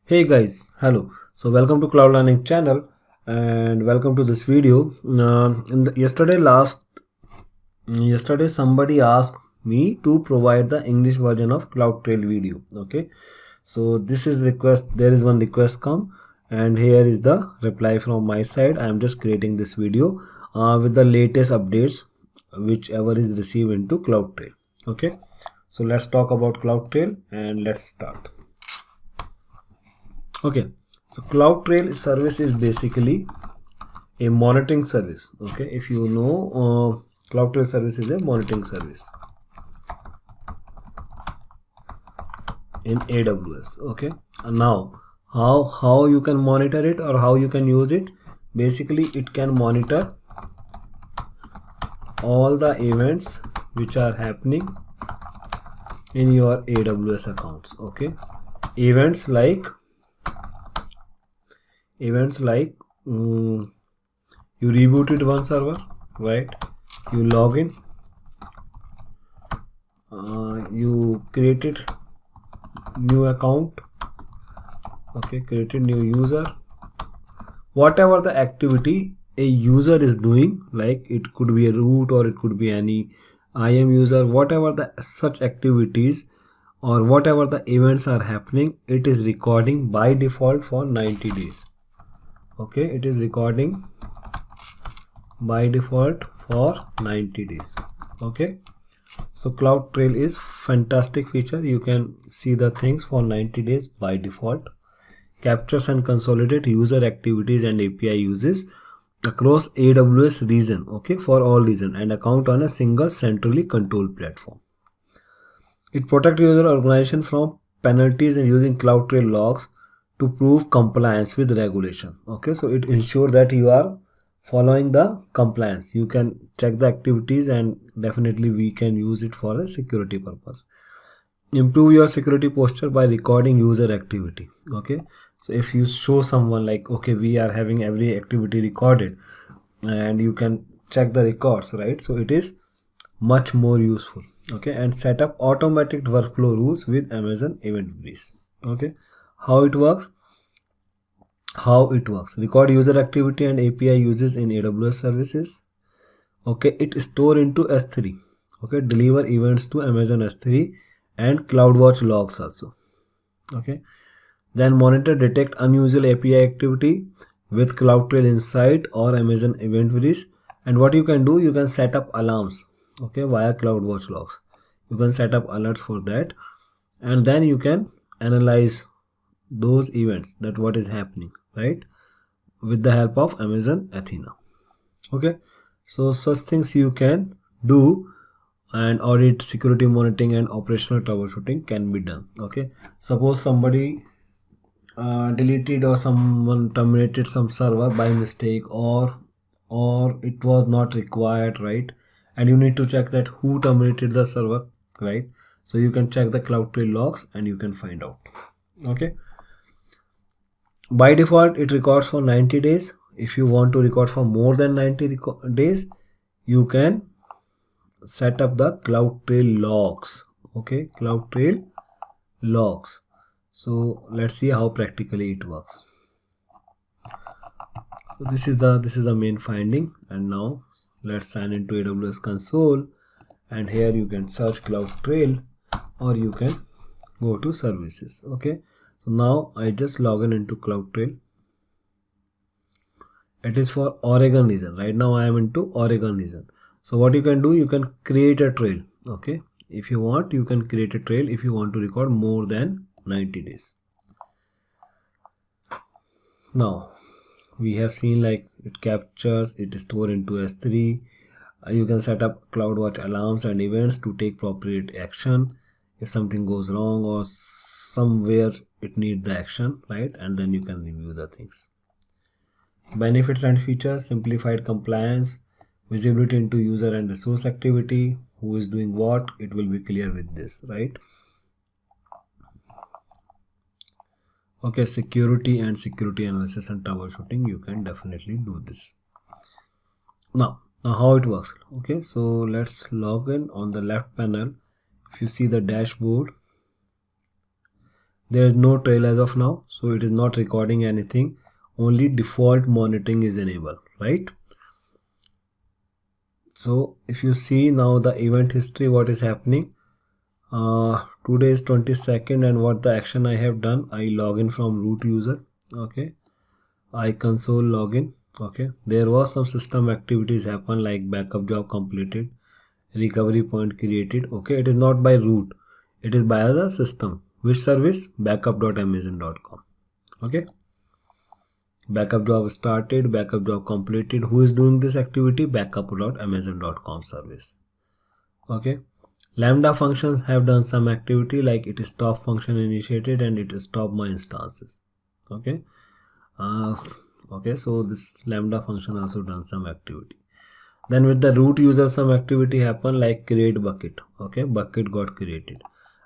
Hey guys, hello. So welcome to Cloud Learning channel and welcome to this video. Yesterday somebody asked me to provide the English version of CloudTrail video. Okay, so this is request. There is one request come, and here is the reply from my side. I am just creating this video with the latest updates, whichever is received into CloudTrail. Okay, so let's talk about CloudTrail and let's start. Okay, so CloudTrail service is basically a monitoring service. Okay, if you know, CloudTrail service is a monitoring service in AWS. Okay, and now how you can monitor it or how you can use it? Basically, it can monitor all the events which are happening in your AWS accounts. Okay, events like you rebooted one server, right? You log in, you created new account, okay, created new user. Whatever the activity a user is doing, like it could be a root or it could be any IAM user, whatever the such activities or whatever the events are happening, it is recording by default for 90 days. Okay, it is recording by default for 90 days. Okay, so CloudTrail is fantastic feature. You can see the things for 90 days by default. Captures and consolidate user activities and API uses across AWS region, okay, for all region and account on a single centrally controlled platform. It protects user organization from penalties and using CloudTrail logs to prove compliance with regulation. Okay, so it ensures that you are following the compliance. You can check the activities and definitely we can use it for a security purpose. Improve your security posture by recording user activity. Okay, so if you show someone like, okay, we are having every activity recorded and you can check the records, right? So it is much more useful. Okay, and set up automatic workflow rules with Amazon Event Breeze. Okay, how it works? Record user activity and API uses in AWS services. Okay, it store into S3. Okay, deliver events to Amazon S3 and CloudWatch logs also. Okay, then monitor detect unusual API activity with CloudTrail Insight or Amazon Event Breeze. And what you can do, you can set up alarms, okay, via CloudWatch logs. You can set up alerts for that, and then you can analyze those events, that what is happening, right, with the help of Amazon Athena. Okay, so such things you can do, and audit, security monitoring and operational troubleshooting can be done. Okay, suppose somebody deleted or someone terminated some server by mistake, or it was not required, right? And you need to check that who terminated the server, right? So you can check the CloudTrail logs and you can find out. Okay, by default it records for 90 days. If you want to record for more than 90 days, you can set up the CloudTrail logs. Okay, CloudTrail logs. So let's see how practically it works. So this is the main finding, and now let's sign into AWS console, and here you can search CloudTrail or you can go to services. Okay, so now I just log in into CloudTrail. It is for Oregon region. Right now I am into Oregon region. So what you can do, you can create a trail. Okay, if you want, you can create a trail if you want to record more than 90 days. Now we have seen like it captures, it is stored into S3. You can set up CloudWatch alarms and events to take appropriate action if something goes wrong or somewhere it needs the action, right? And then you can review the things. Benefits and features: simplified compliance, visibility into user and resource activity, who is doing what, it will be clear with this, right? Okay, security analysis and troubleshooting, you can definitely do this. Now how it works. Okay, so let's log in. On the left panel, if you see the dashboard, There is no trail as of now, so it is not recording anything. Only default monitoring is enabled, right? So if you see now the event history, what is happening, today is 22nd, and what the action I have done, I log in from root user. Okay, I console login. Okay, there was some system activities happen like backup job completed, recovery point created. Okay, it is not by root, it is by the system. Which service? Backup.amazon.com. Okay, backup job started, backup job completed. Who is doing this activity? Backup.amazon.com service. Okay, lambda functions have done some activity like it is stop function initiated and it is stop my instances. Okay, okay, so this lambda function also done some activity. Then with the root user, some activity happen like create bucket. Okay, bucket got created.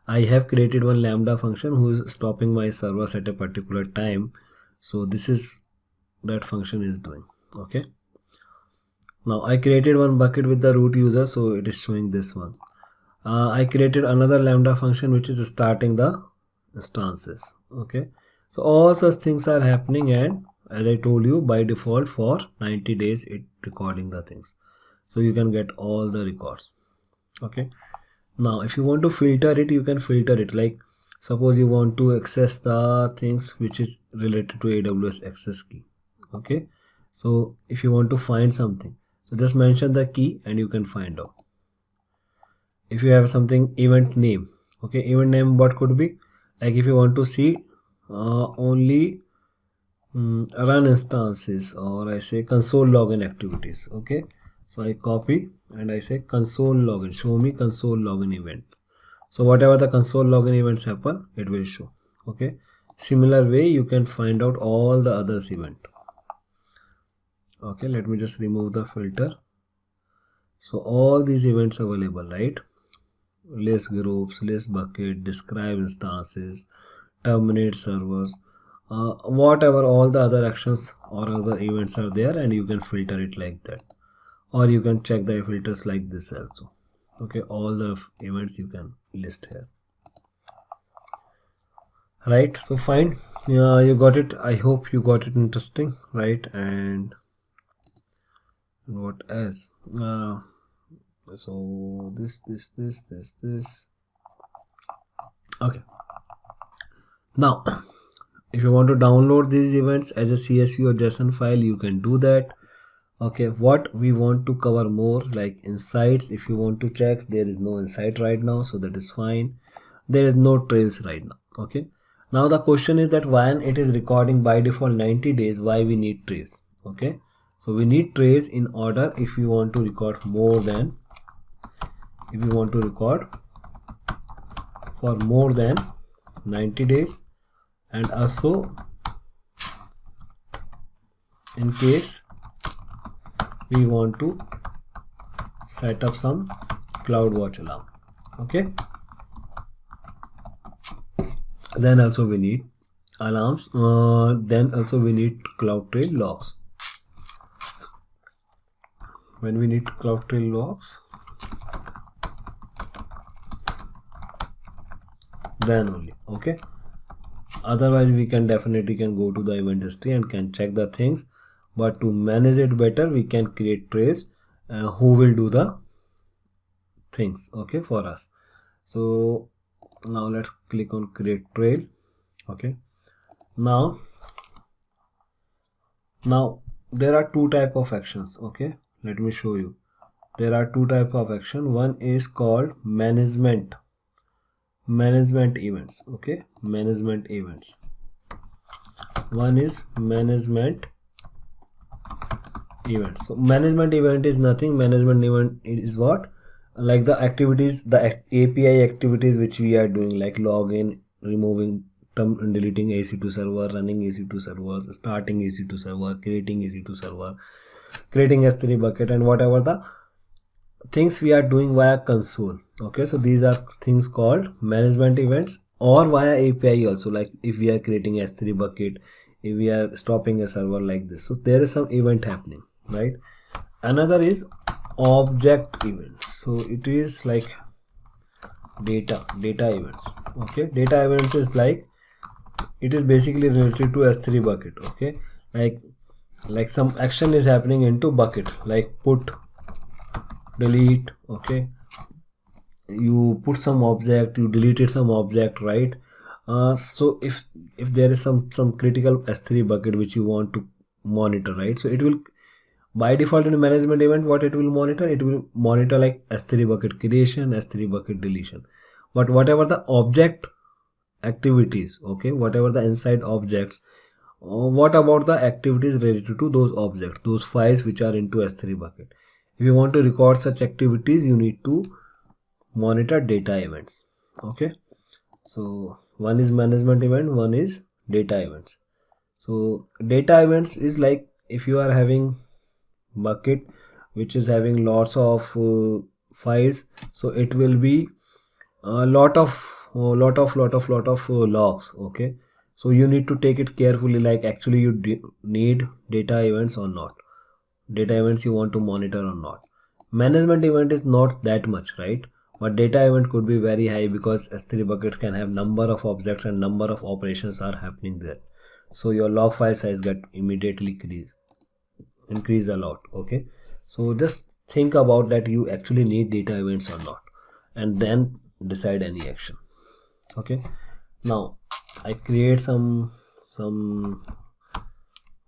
I have created one lambda function who is stopping my servers at a particular time. So this is that function is doing. Okay, now I created one bucket with the root user, so it is showing this one. I created another lambda function which is starting the instances. Okay, so all such things are happening, and as I told you, by default for 90 days it recording the things, so you can get all the records. Okay, now if you want to filter it, you can filter it. Like suppose you want to access the things which is related to AWS access key. Okay, so if you want to find something, so just mention the key and you can find out. If you have something event name, okay, event name what could be, like if you want to see only run instances, or I say console login activities. Okay, so I copy and I say console login, show me console login event. So whatever the console login events happen, it will show. Okay, similar way you can find out all the others event. Okay, let me just remove the filter. So all these events available, right? List groups, list bucket, describe instances, terminate servers, whatever all the other actions or other events are there, and you can filter it like that, or you can check the filters like this also. Okay, all the events you can list here, right? So fine, you got it. I hope you got it interesting, right? And what else? So this. Okay, now if you want to download these events as a CSV or JSON file, you can do that. Okay, what we want to cover more, like insights. If you want to check, there is no insight right now, so that is fine. There is no trails right now. Okay, now the question is that when it is recording by default 90 days, why we need trails? Okay, so we need trails in order if you want to record more than, if you want to record for more than 90 days, and also in case we want to set up some CloudWatch alarm. Okay, then also we need alarms, then also we need CloudTrail logs. When we need CloudTrail logs, then only. Okay, otherwise we can definitely go to the event history and can check the things, but to manage it better we can create trails who will do the things, okay, for us. So now let's click on create trail. Okay, now there are two type of actions. Okay, let me show you. There are two type of action. One is called management events. Okay, management events. One is management events. So management event is nothing. Management event is what, like the activities, the API activities which we are doing, like login, removing, deleting EC2 server, running EC2 servers, starting EC2 server, creating EC2 server, creating S3 bucket, and whatever the things we are doing via console. Okay, so these are things called management events, or via API also, like if we are creating S3 bucket, if we are stopping a server like this. So there is some event happening, right? Another is object events. So it is like data events. Okay, data events is like it is basically related to S3 bucket. Okay, like some action is happening into bucket, like put, delete. Okay, you put some object, you deleted some object, right? So if there is some critical S3 bucket which you want to monitor, right? So it will, by default in a management event, what it will monitor, it will monitor like S3 bucket creation, S3 bucket deletion. But whatever the object activities, okay, whatever the inside objects, what about the activities related to those objects, those files which are into S3 bucket? If you want to record such activities, you need to monitor data events. Okay, so one is management event, one is data events. So data events is like if you are having bucket which is having lots of files, so it will be a lot of logs. Okay, so you need to take it carefully, like actually you need data events or not, data events you want to monitor or not. Management event is not that much, right? But data event could be very high because S3 buckets can have number of objects and number of operations are happening there. So your log file size get immediately increase a lot. Okay, so just think about that you actually need data events or not, and then decide any action. Okay, now I create some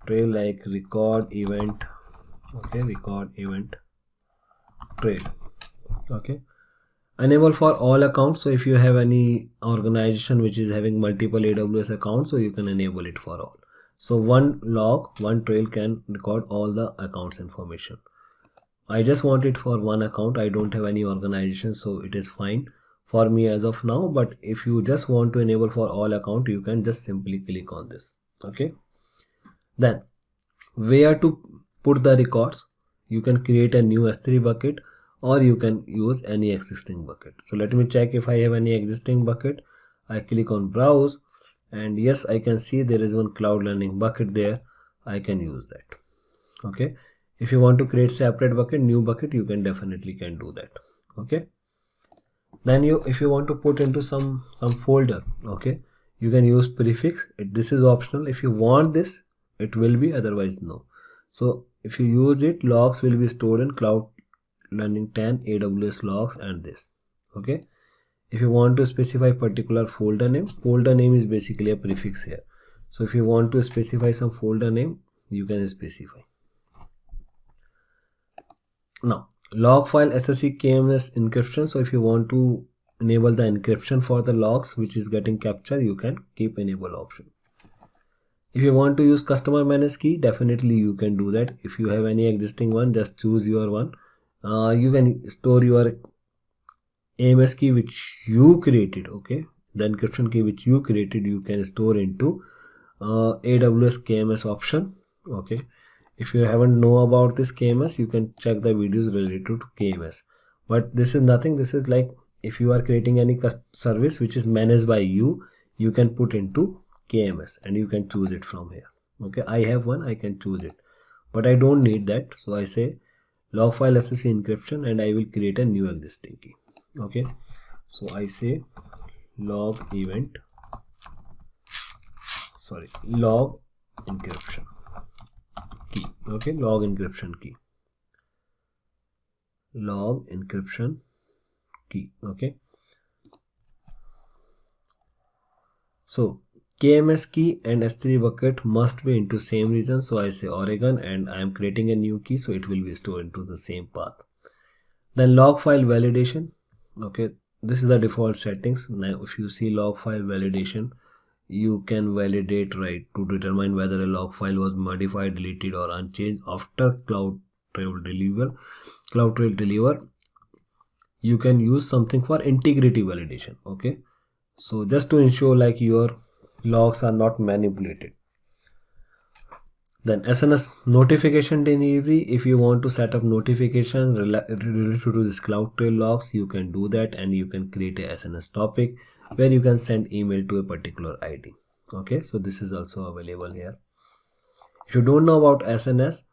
trail like record event. Okay, record event trail. Okay, enable for all accounts. So if you have any organization which is having multiple AWS accounts, so you can enable it for all. So one log, one trail can record all the accounts information. I just want it for one account. I don't have any organization, so it is fine for me as of now. But if you just want to enable for all account, you can just simply click on this. Okay, then where to put the records? You can create a new S3 bucket, or you can use any existing bucket. So let me check if I have any existing bucket. I click on browse, and yes, I can see there is one Cloud Learning bucket there. I can use that. Okay, if you want to create separate bucket, new bucket, you can definitely do that. Okay, then if you want to put into some folder, okay, you can use prefix. This is optional. If you want this, it will be, otherwise no. So if you use it, logs will be stored in Cloud Learning 10 AWS logs and this. Okay, if you want to specify particular folder name is basically a prefix here. So if you want to specify some folder name, you can specify. Now log file SSE KMS encryption. So if you want to enable the encryption for the logs which is getting captured, you can keep enable option. If you want to use customer managed key, definitely you can do that. If you have any existing one, just choose your one. You can store your AMS key which you created. Okay, the encryption key which you created, you can store into AWS KMS option. Okay, if you haven't know about this KMS, you can check the videos related to KMS. But this is nothing. This is like if you are creating any service which is managed by you, you can put into KMS and you can choose it from here. Okay, I have one, I can choose it, but I don't need that. So I say log file SSE encryption and I will create a new existing key. Okay, so I say log encryption key. Okay, log encryption key. Okay, so KMS key and S3 bucket must be into same region. So I say Oregon and I am creating a new key, so it will be stored into the same path. Then log file validation. Okay, this is the default settings. Now if you see log file validation, you can validate, right, to determine whether a log file was modified, deleted or unchanged after CloudTrail deliver. You can use something for integrity validation. Okay, so just to ensure like your logs are not manipulated. Then SNS notification delivery. If you want to set up notification related to this CloudTrail logs, you can do that, and you can create a SNS topic where you can send email to a particular ID. Okay, so this is also available here. If you don't know about SNS,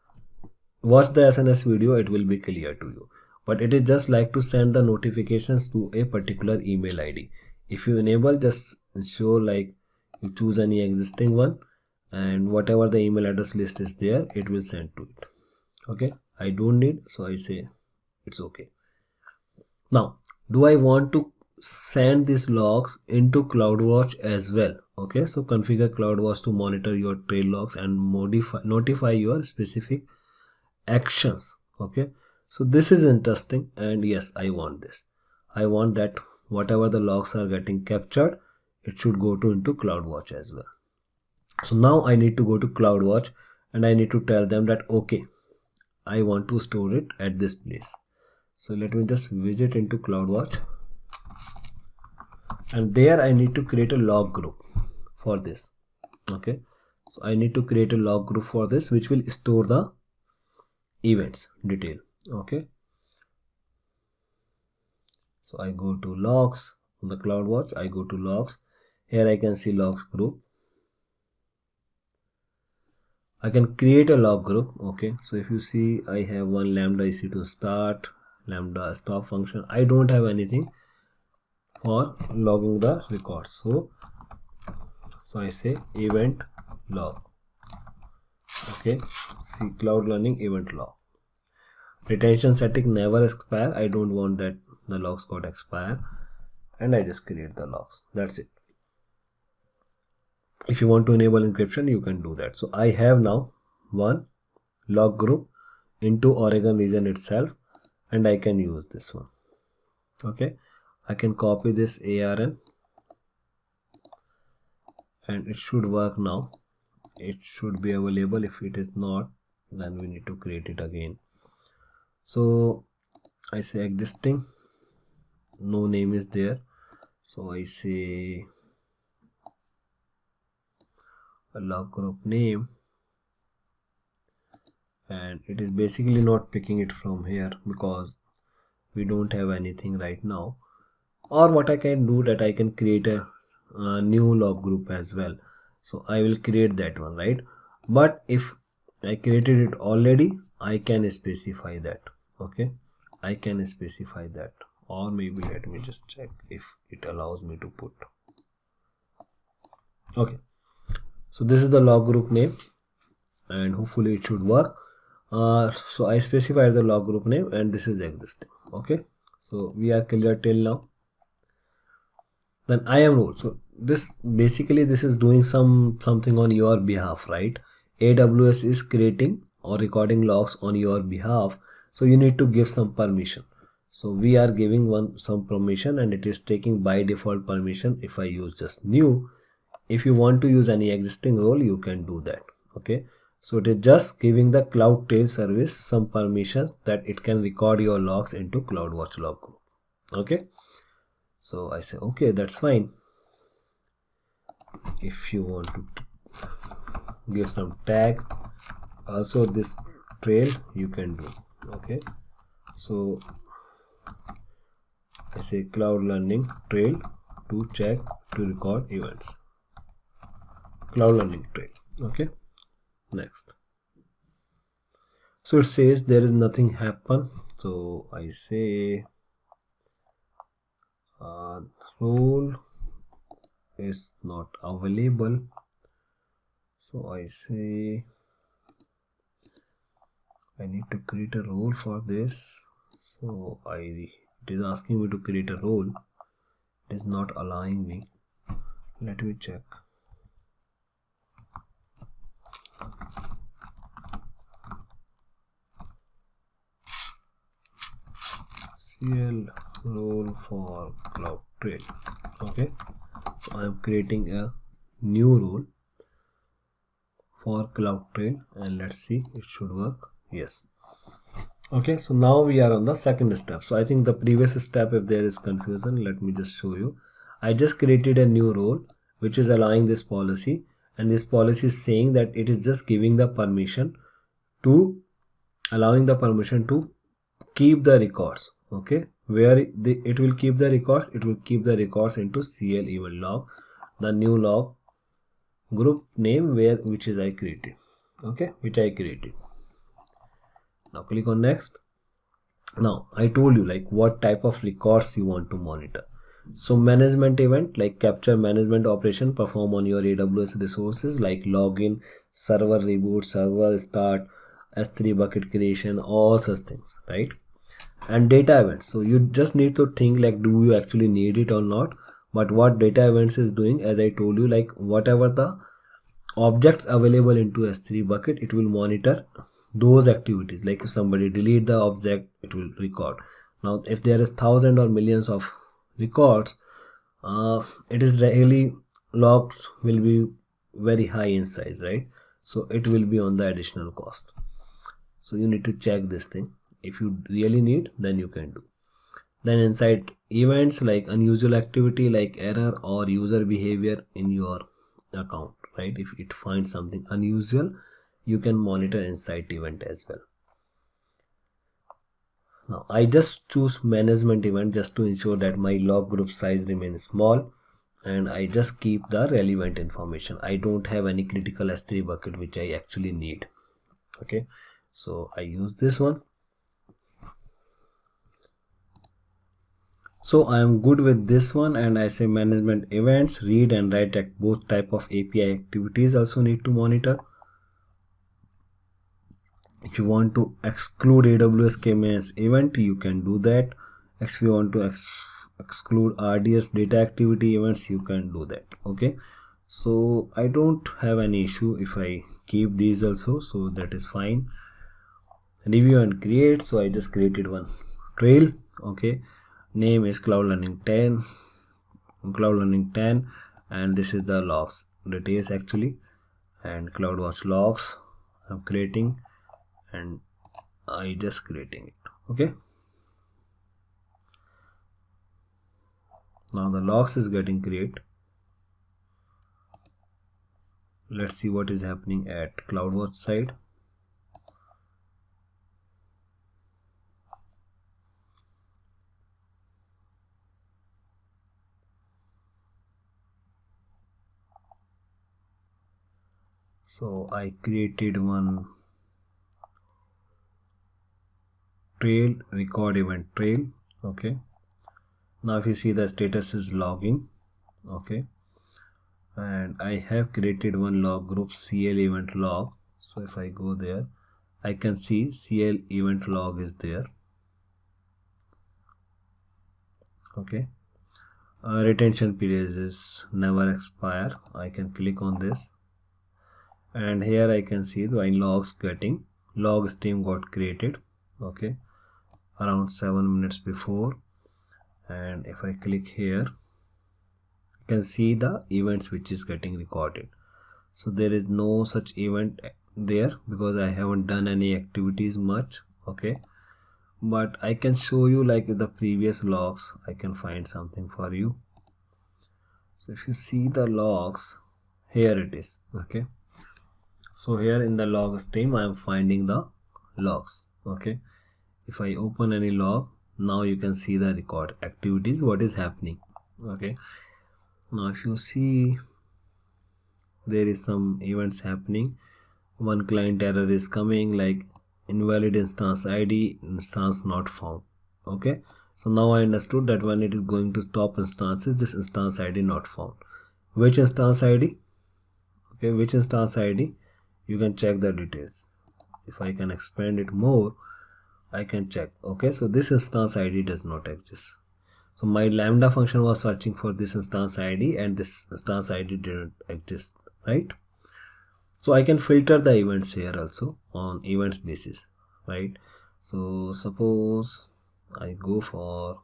watch the SNS video, it will be clear to you. But it is just like to send the notifications to a particular email ID. If you enable, just ensure like You choose any existing one, and whatever the email address list is there, it will send to it. Okay, I don't need, so I say it's okay. Now, do I want to send these logs into CloudWatch as well? Okay, so configure CloudWatch to monitor your trail logs and notify your specific actions. Okay, so this is interesting, and yes, I want this. I want that whatever the logs are getting captured, it should go to into CloudWatch as well. So now I need to go to CloudWatch and I need to tell them that okay, I want to store it at this place. So let me just visit into CloudWatch, and there I need to create a log group for this. Okay, so I need to create a log group for this, which will store the events detail. Okay, so I go to logs on the CloudWatch, I go to logs. Here I can see logs group. I can create a log group. Okay, so if you see, I have one lambda EC2 start, lambda stop function. I don't have anything for logging the records. So I say event log. Okay, see cloud learning event log. Retention setting never expire. I don't want that the logs got expire, and I just create the logs. That's it. If you want to enable encryption, you can do that. So I have now one log group into Oregon region itself, and I can use this one. Okay, I can copy this ARN, and it should work now. It should be available. If it is not, then we need to create it again. So I say existing, no name is there, so I say a log group name, and it is basically not picking it from here because we don't have anything right now. Or what I can do, that I can create a new log group as well. So I will create that one, right? But if I created it already, I can specify that. Okay, I can specify that, or maybe let me just check if it allows me to put. Okay, so this is the log group name, and hopefully it should work. So I specified the log group name, and this is existing. Okay, so we are clear till now. Then IAM role. So this basically this is doing something on your behalf, right? AWS is creating or recording logs on your behalf, so you need to give some permission. So we are giving some permission, and it is taking by default permission. If I use just new, if you want to use any existing role, you can do that. Okay, so it is just giving the CloudTrail service some permission that it can record your logs into CloudWatch log group. Okay, so I say okay, that's fine. If you want to give some tag, also this trail you can do. Okay, so I say cloud learning trail to check to record events. Cloud learning trail. Okay, next. So it says there is nothing happen, so I say role is not available, so I say I need to create a role for this. So it is asking me to create a role. It is not allowing me. Let me check. CL role for CloudTrail. Okay, so I am creating a new role for CloudTrail, and let's see, it should work. Yes. Okay, so now we are on the second step. So I think the previous step, if there is confusion, let me just show you. I just created a new role which is allowing this policy, and this policy is saying that it is just giving the permission to allowing the permission to keep the records. Okay, where it will keep the records, it will keep the records into CL event log, the new log group name which is I created. Okay, which I created. Now click on next. Now I told you like what type of records you want to monitor. So management event like capture management operation perform on your AWS resources like login, server reboot, server start, S3 bucket creation, all such things, right? And data events. So you just need to think like, do you actually need it or not? But what data events is doing, as I told you, like whatever the objects available into S3 bucket, it will monitor those activities. Like if somebody delete the object, it will record. Now if there is thousands or millions of records, it is really logs will be very high in size, right? So it will be on the additional cost. So you need to check this thing. If you really need, then you can do. Then inside events like unusual activity like error or user behavior in your account, right? If it finds something unusual, you can monitor inside event as well. Now I just choose management event just to ensure that my log group size remains small, and I just keep the relevant information. I don't have any critical S3 bucket which I actually need. Okay, so I use this one. So I am good with this one, and I say management events, read and write at both type of API activities also need to monitor. If you want to exclude AWS KMS event, you can do that. If you want to exclude RDS data activity events, you can do that. Okay, so I don't have any issue if I keep these also, so that is fine. Review and create. So I just created one trail. Okay, name is Cloud Learning 10, and this is the logs details actually, and CloudWatch logs I'm creating, and I just creating it. Okay, now the logs is getting created. Let's see what is happening at CloudWatch side. So I created one trail, record event trail. Okay, now if you see the status is logging. Okay, and I have created one log group CL event log. So if I go there, I can see CL event log is there. Okay, retention period is never expire. I can click on this, and here I can see the logs getting log stream got created. Okay, around 7 minutes before, and if I click here, you can see the events which is getting recorded. So there is no such event there because I haven't done any activities much. Okay, but I can show you like the previous logs. I can find something for you. So if you see the logs, here it is. Okay, so here in the log stream I am finding the logs. Okay, if I open any log, now you can see the record activities, what is happening. Okay, now if you see, there is some events happening. One client error is coming like invalid instance ID, instance not found. Okay, so now I understood that when it is going to stop instances, this instance ID not found. Which instance ID? Okay, which instance ID? You can check the details. If I can expand it more, I can check. Okay, so this instance ID does not exist. So my lambda function was searching for this instance ID, and this instance ID didn't exist, right? So I can filter the events here also on events basis, right? So suppose I go for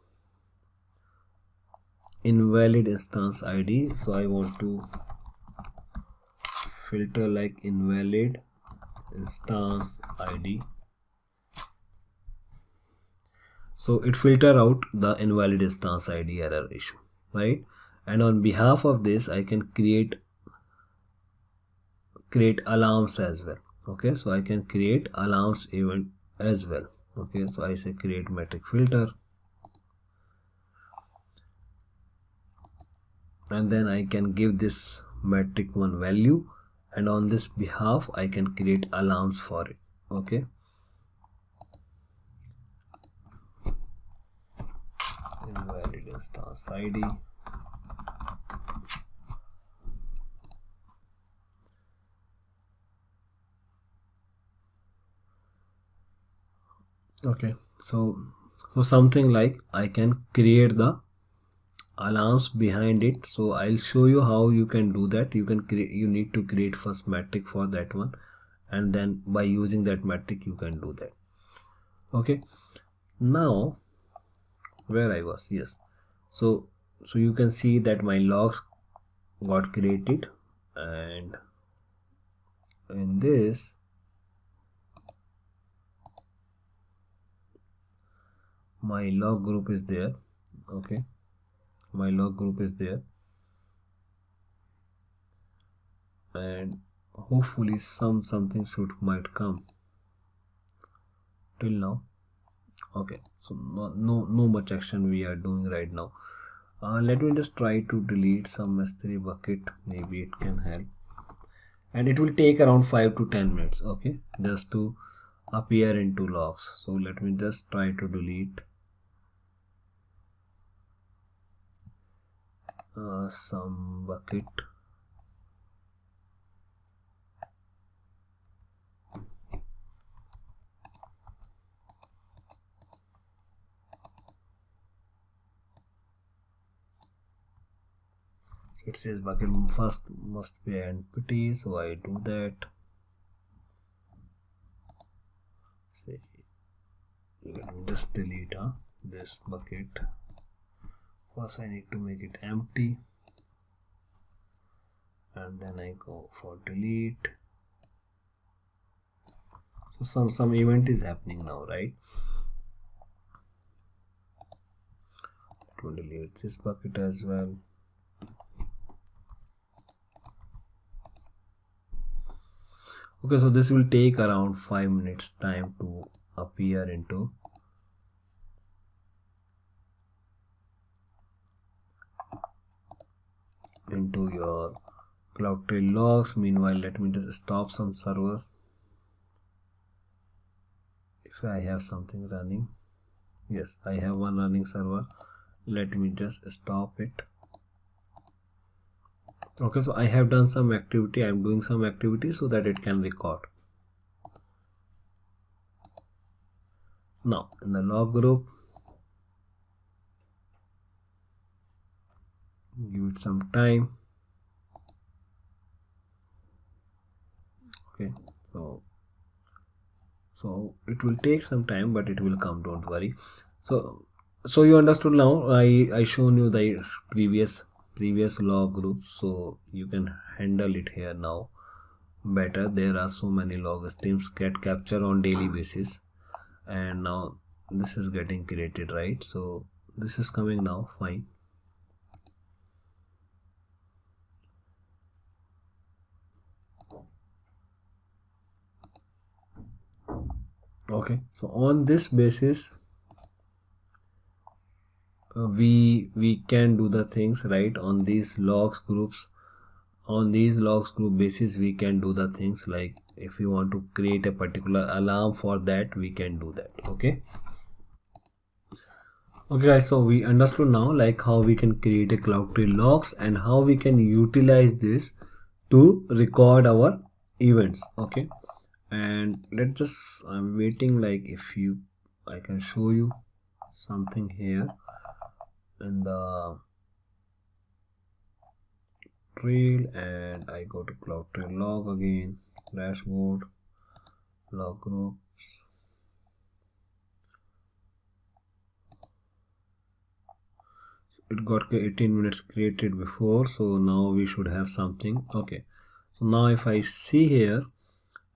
invalid instance ID. So I want to filter like invalid instance ID. So it filter out the invalid instance ID error issue, right? And on behalf of this, I can create alarms as well. Okay, so I can create alarms event as well. Okay, so I say create metric filter, and then I can give this metric one value, and on this behalf I can create alarms for it. Okay, invalid instance ID. Okay, so something like I can create the alarms behind it. So I'll show you how you can do that. You can create, you need to create first metric for that one, and then by using that metric you can do that. Okay, now where I was, yes, so you can see that my logs got created, and in this my log group is there. Okay, my log group is there, and hopefully something should might come till now. Okay, so no much action we are doing right now. Let me just try to delete some S3 bucket, maybe it can help, and it will take around 5 to 10 minutes. Okay, just to appear into logs. So let me just try to delete some bucket. It says bucket first must be empty, so I do that. Say, let me just delete this bucket. First I need to make it empty, and then I go for delete. So some event is happening now, right? To delete this bucket as well. Okay, so this will take around 5 minutes time to appear into your CloudTrail logs. Meanwhile, let me just stop some server. If I have something running, yes, I have one running server. Let me just stop it. Okay, so I have done some activity. I'm doing some activity so that it can record. Now in the log group, give it some time. Okay, so it will take some time, but it will come, don't worry. So you understood now. I shown you the previous log group, so you can handle it here now better. There are so many log streams get captured on daily basis, and now this is getting created, right? So this is coming now, fine. Okay, so on this basis we can do the things, right? On these logs groups, on these logs group basis we can do the things, like if you want to create a particular alarm for that, we can do that. Okay guys, so we understood now like how we can create a CloudTrail logs and how we can utilize this to record our events. Okay, and let's just, I'm waiting, like if I can show you something here in the trail, and I go to CloudTrail log again, dashboard, log group. It got 18 minutes created before, so now we should have something. Okay, so now if I see here,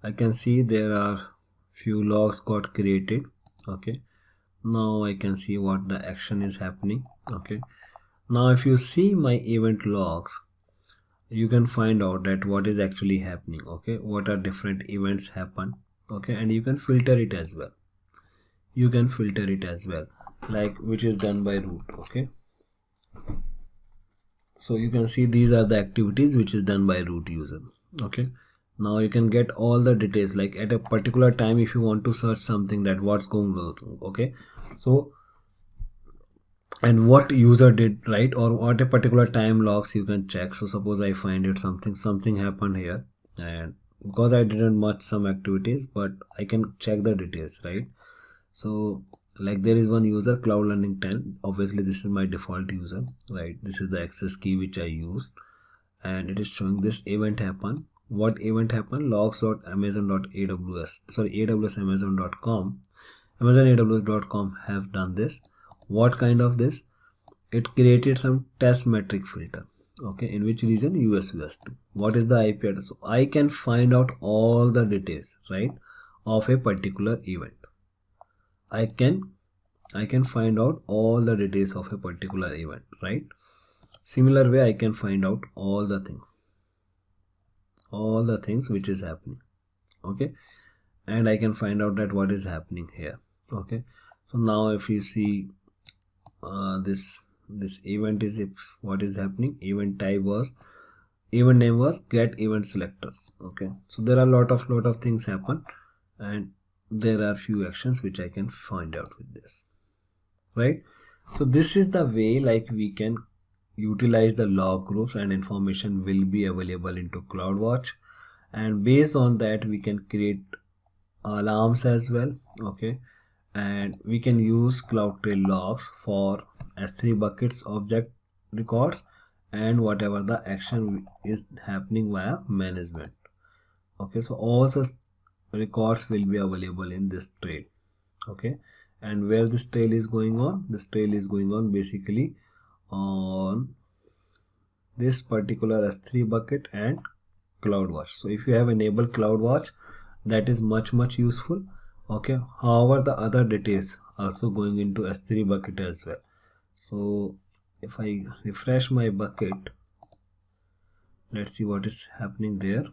I can see there are few logs got created. Okay, now I can see what the action is happening. Okay, now if you see my event logs, you can find out that what is actually happening. Okay, what are different events happen. Okay, and you can filter it as well. You can filter it as well, like which is done by root. Okay, so you can see these are the activities which is done by root user. Okay, now you can get all the details, like at a particular time if you want to search something, that what's going on. Okay, so and what user did, right, or what a particular time logs you can check. So suppose I find it something happened here, and because I didn't much some activities, but I can check the details, right? So like there is one user, Cloud Learning 10. Obviously this is my default user, right? This is the access key which I used, and it is showing this event happen. What event happened? Logs.amazon.aws, sorry, aws.amazon.com. Amazon aws.com have done this. What kind of this? It created some test metric filter, okay, in which region? US2. What is the IP address? So I can find out all the details, right, of a particular event. I can find out all the details of a particular event, right? Similar way I can find out all the things which is happening, okay, and I can find out that what is happening here, okay. So now if you see this event is, if what is happening, event name was get event selectors, okay. So there are lot of things happen, and there are few actions which I can find out with this, right? So this is the way like we can utilize the log groups, and information will be available into CloudWatch, and based on that we can create alarms as well, okay. And we can use CloudTrail logs for S3 buckets object records and whatever the action is happening via management, okay. So all such records will be available in this trail, okay. And where this trail is going on? This trail is going on basically on this particular S3 bucket and CloudWatch. So if you have enabled CloudWatch, that is much useful, okay. However, the other details also going into S3 bucket as well. So if I refresh my bucket, let's see what is happening there,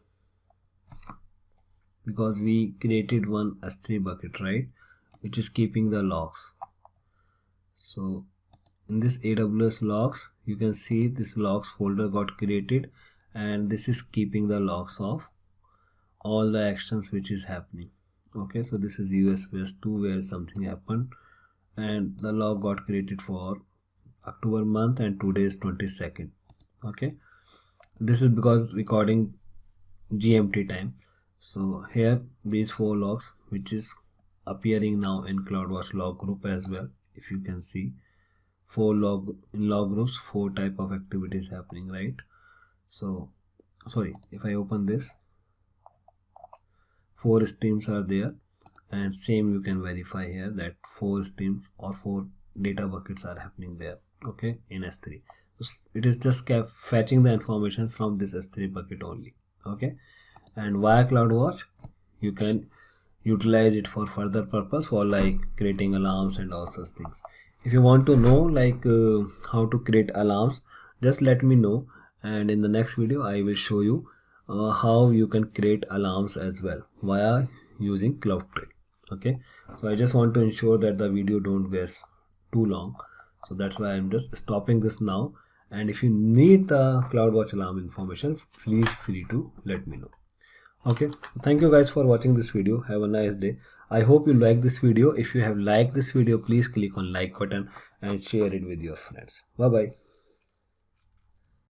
because we created one S3 bucket, right, which is keeping the logs. So in this AWS logs, you can see this logs folder got created, and this is keeping the logs of all the actions which is happening, okay. So this is US2 where something happened, and the log got created for October month, and today is 22nd, okay. This is because recording GMT time. So here these 4 logs which is appearing now in CloudWatch log group as well. If you can see 4 log groups, 4 type of activities happening, right? So sorry, if I open this, 4 streams are there, and same you can verify here that 4 streams or 4 data buckets are happening there, okay, in S3. It is just fetching the information from this S3 bucket only, okay. And via CloudWatch you can utilize it for further purpose, for like creating alarms and all such things. If you want to know like how to create alarms, just let me know, and in the next video I will show you how you can create alarms as well via using CloudTrail, okay. So I just want to ensure that the video don't get too long, so that's why I'm just stopping this now. And if you need the CloudWatch alarm information, feel free to let me know, okay. So thank you guys for watching this video. Have a nice day. I hope you like this video. If you have liked this video, please click on like button and share it with your friends. Bye bye.